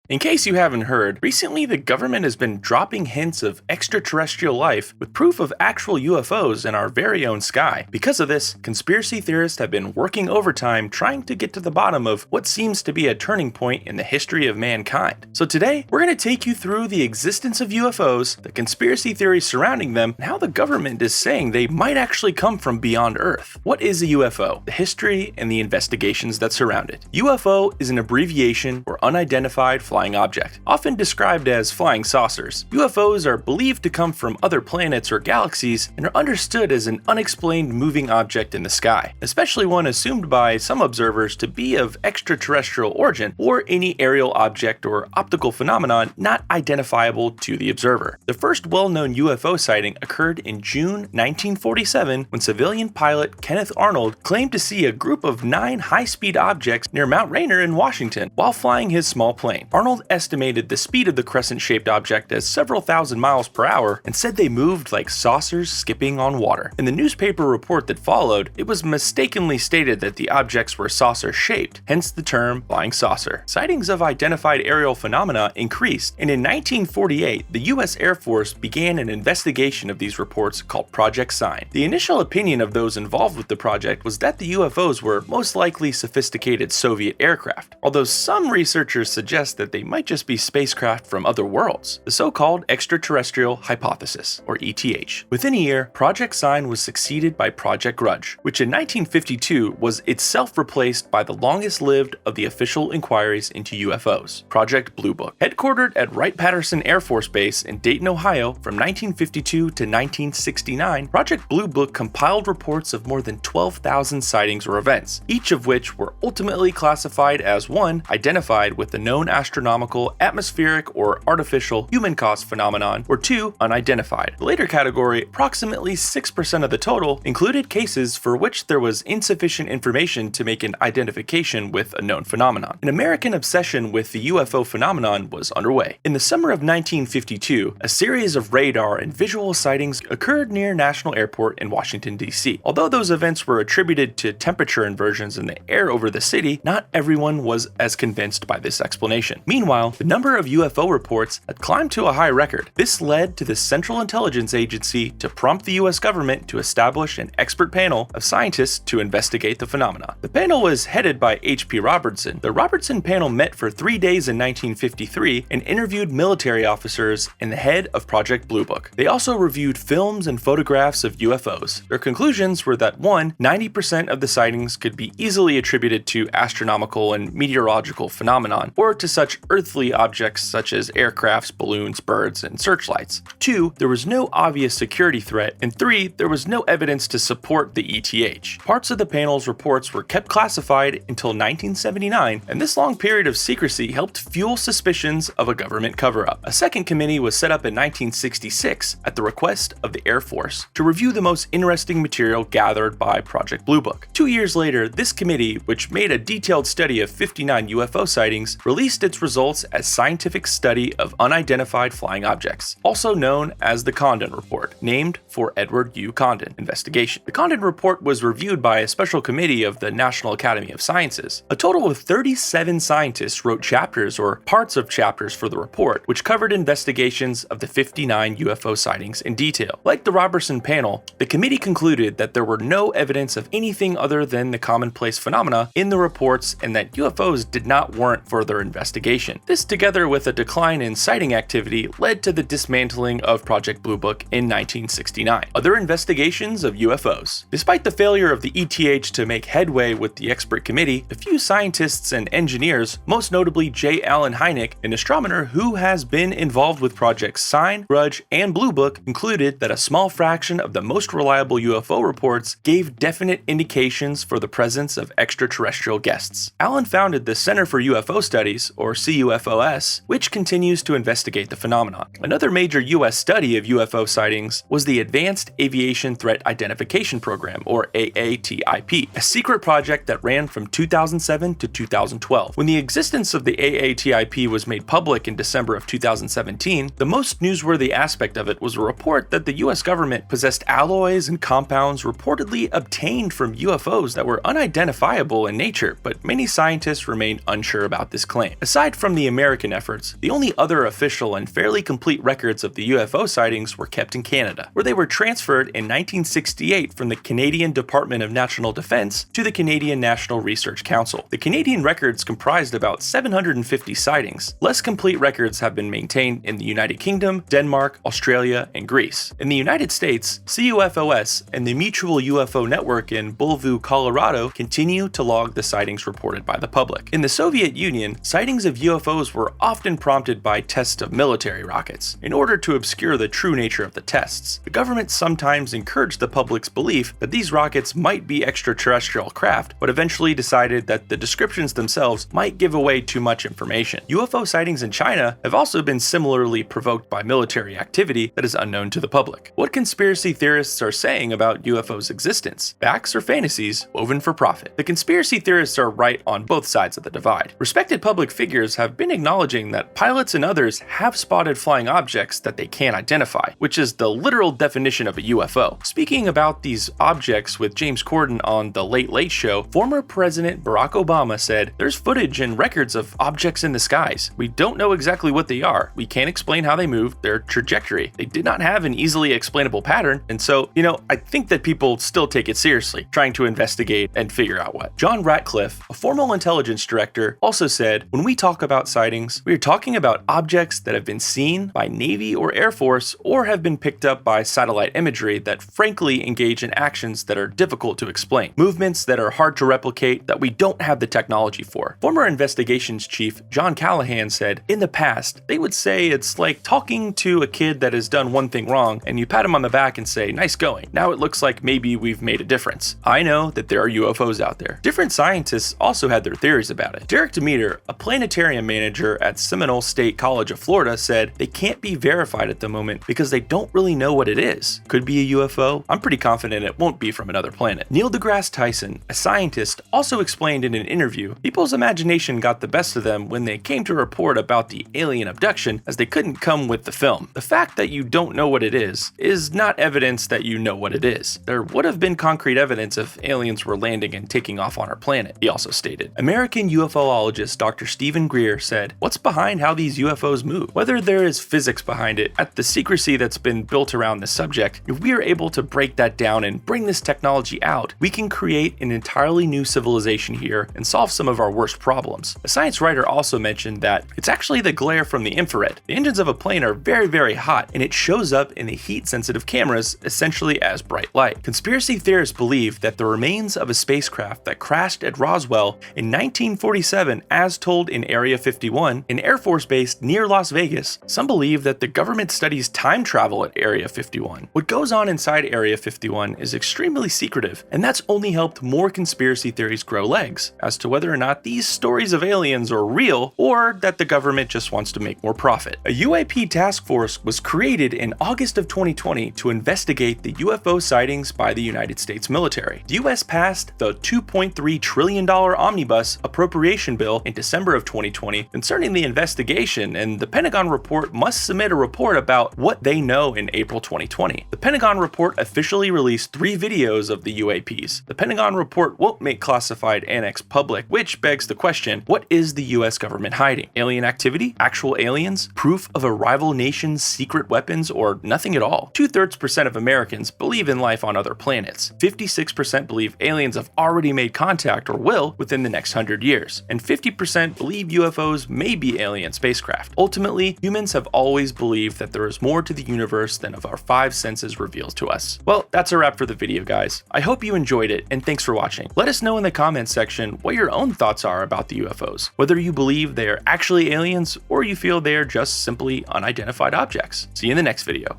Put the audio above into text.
In case you haven't heard, recently the government has been dropping hints of extraterrestrial life with proof of actual UFOs in our very own sky. Because of this, conspiracy theorists have been working overtime trying to get to the bottom of what seems to be a turning point in the history of mankind. So today, we're going to take you through the existence of UFOs, the conspiracy theories surrounding them, and how the government is saying they might actually come from beyond Earth. What is a UFO? The history and the investigations that surround it. UFO is an abbreviation for unidentified flying object, often described as flying saucers. UFOs are believed to come from other planets or galaxies and are understood as an unexplained moving object in the sky, especially one assumed by some observers to be of extraterrestrial origin or any aerial object or optical phenomenon not identifiable to the observer. The first well-known UFO sighting occurred in June 1947 when civilian pilot Kenneth Arnold claimed to see a group of 9 high-speed objects near Mount Rainier in Washington while flying his small plane. Arnold estimated the speed of the crescent-shaped object as several thousand miles per hour and said they moved like saucers skipping on water. In the newspaper report that followed, it was mistakenly stated that the objects were saucer-shaped, hence the term flying saucer. Sightings of identified aerial phenomena increased, and in 1948, the U.S. Air Force began an investigation of these reports called Project Sign. The initial opinion of those involved with the project was that the UFOs were most likely sophisticated Soviet aircraft, although some researchers suggest that they might just be spacecraft from other worlds, the so-called extraterrestrial hypothesis, or ETH. Within a year, Project Sign was succeeded by Project Grudge, which in 1952 was itself replaced by the longest-lived of the official inquiries into UFOs, Project Blue Book. Headquartered at Wright-Patterson Air Force Base in Dayton, Ohio from 1952 to 1969, Project Blue Book compiled reports of more than 12,000 sightings or events, each of which were ultimately classified as 1. Identified with the known astronomical, atmospheric, or artificial human-caused phenomenon, or 2. Unidentified. The later category, approximately 6% of the total, included cases for which there was insufficient information to make an identification with a known phenomenon. An American obsession with the UFO phenomenon was underway. In the summer of 1952, a series of radar and visual sightings occurred near National Airport in Washington, D.C. Although those events were attributed to temperature inversions in the air over the city, not everyone was as convinced by this explanation. Meanwhile, the number of UFO reports had climbed to a high record. This led to the Central Intelligence Agency to prompt the US government to establish an expert panel of scientists to investigate the phenomena. The panel was headed by H.P. Robertson. The Robertson panel met for 3 days in 1953 and interviewed military officers and the head of Project Blue Book. They also reviewed films and photographs of UFOs. Their conclusions were that 1. 90% of the sightings could be easily attributed to astronomical and meteorological phenomenon, or to such earthly objects such as aircrafts, balloons, birds, and searchlights. 2. There was no obvious security threat, and 3. There was no evidence to support the ETH. Parts of the panel's reports were kept classified until 1979, and this long period of secrecy helped fuel suspicions of a government cover-up. A second committee was set up in 1966 at the request of the Air Force to review the most interesting material gathered by Project Blue Book. 2 years later, this committee, which made a detailed study of 59 UFO sightings, released its results as Scientific Study of Unidentified Flying Objects, also known as the Condon Report, named for Edward U. Condon investigation. The Condon Report was reviewed by a special committee of the National Academy of Sciences. A total of 37 scientists wrote chapters or parts of chapters for the report, which covered investigations of the 59 UFO sightings in detail. Like the Robertson panel, the committee concluded that there were no evidence of anything other than the commonplace phenomena in the reports and that UFOs did not warrant further investigation. This, together with a decline in sighting activity, led to the dismantling of Project Blue Book in 1969. Other investigations of UFOs. Despite the failure of the ETH to make headway with the expert committee, a few scientists and engineers, most notably J. Allen Hynek, an astronomer who has been involved with Projects Sign, Grudge, and Blue Book, concluded that a small fraction of the most reliable UFO reports gave definite indications for the presence of extraterrestrial guests. Allen founded the Center for UFO Studies, or CUFOS, which continues to investigate the phenomenon. Another major U.S. study of UFO sightings was the Advanced Aviation Threat Identification Program, or AATIP, a secret project that ran from 2007 to 2012. When the existence of the AATIP was made public in December of 2017, the most newsworthy aspect of it was a report that the US government possessed alloys and compounds reportedly obtained from UFOs that were unidentifiable in nature, but many scientists remain unsure about this claim. Aside Aside from the American efforts, the only other official and fairly complete records of the UFO sightings were kept in Canada, where they were transferred in 1968 from the Canadian Department of National Defence to the Canadian National Research Council. The Canadian records comprised about 750 sightings. Less complete records have been maintained in the United Kingdom, Denmark, Australia, and Greece. In the United States, CUFOS and the Mutual UFO Network in Bellevue, Colorado continue to log the sightings reported by the public. In the Soviet Union, sightings of UFOs were often prompted by tests of military rockets. In order to obscure the true nature of the tests, the government sometimes encouraged the public's belief that these rockets might be extraterrestrial craft, but eventually decided that the descriptions themselves might give away too much information. UFO sightings in China have also been similarly provoked by military activity that is unknown to the public. What conspiracy theorists are saying about UFOs' existence? Facts or fantasies woven for profit? The conspiracy theorists are right on both sides of the divide. Respected public figures have been acknowledging that pilots and others have spotted flying objects that they can't identify, which is the literal definition of a UFO. Speaking about these objects with James Corden on The Late Late Show, former President Barack Obama said, "There's footage and records of objects in the skies. We don't know exactly what they are. We can't explain how they moved, their trajectory. They did not have an easily explainable pattern." And so, I think that people still take it seriously, trying to investigate and figure out what. John Ratcliffe, a former intelligence director, also said, "When we talk about sightings, we are talking about objects that have been seen by Navy or Air Force or have been picked up by satellite imagery that frankly engage in actions that are difficult to explain. Movements that are hard to replicate that we don't have the technology for." Former investigations chief John Callahan said, "In the past, they would say it's like talking to a kid that has done one thing wrong and you pat him on the back and say, 'Nice going.' Now it looks like maybe we've made a difference. I know that there are UFOs out there." Different scientists also had their theories about it. Derek Demeter, a planetarium manager at Seminole State College of Florida, said they can't be verified at the moment because they don't really know what it is. Could be a UFO? I'm pretty confident it won't be from another planet. Neil deGrasse Tyson, a scientist, also explained in an interview, people's imagination got the best of them when they came to report about the alien abduction, as they couldn't come with the film. The fact that you don't know what it is not evidence that you know what it is. There would have been concrete evidence if aliens were landing and taking off on our planet, he also stated. American UFOologist Dr. Stephen Greer said, "What's behind how these UFOs move? Whether there is physics behind it, at the secrecy that's been built around this subject, if we are able to break that down and bring this technology out, we can create an entirely new civilization here and solve some of our worst problems." A science writer also mentioned that it's actually the glare from the infrared. The engines of a plane are very, very hot, and it shows up in the heat-sensitive cameras essentially as bright light. Conspiracy theorists believe that the remains of a spacecraft that crashed at Roswell in 1947, as told in Area 51, an Air Force base near Las Vegas. Some believe that the government studies time travel at Area 51. What goes on inside Area 51 is extremely secretive, and that's only helped more conspiracy theories grow legs as to whether or not these stories of aliens are real or that the government just wants to make more profit. A UAP task force was created in August of 2020 to investigate the UFO sightings by the United States military. The US passed the $2.3 trillion omnibus appropriation bill in December of 2020 concerning the investigation, and the Pentagon report must submit a report about what they know in April 2020. The Pentagon report officially released 3 videos of the UAPs. The Pentagon report won't make classified annex public, which begs the question, what is the US government hiding? Alien activity? Actual aliens? Proof of a rival nation's secret weapons? Or nothing at all? 2/3% of Americans believe in life on other planets. 56% believe aliens have already made contact or will within the next 100 years. And 50% believe UFOs may be alien spacecraft. Ultimately, humans have always believed that there is more to the universe than of our 5 senses reveals to us. Well, that's a wrap for the video, guys. I hope you enjoyed it, and thanks for watching. Let us know in the comments section what your own thoughts are about the UFOs. Whether you believe they are actually aliens or you feel they are just simply unidentified objects. See you in the next video.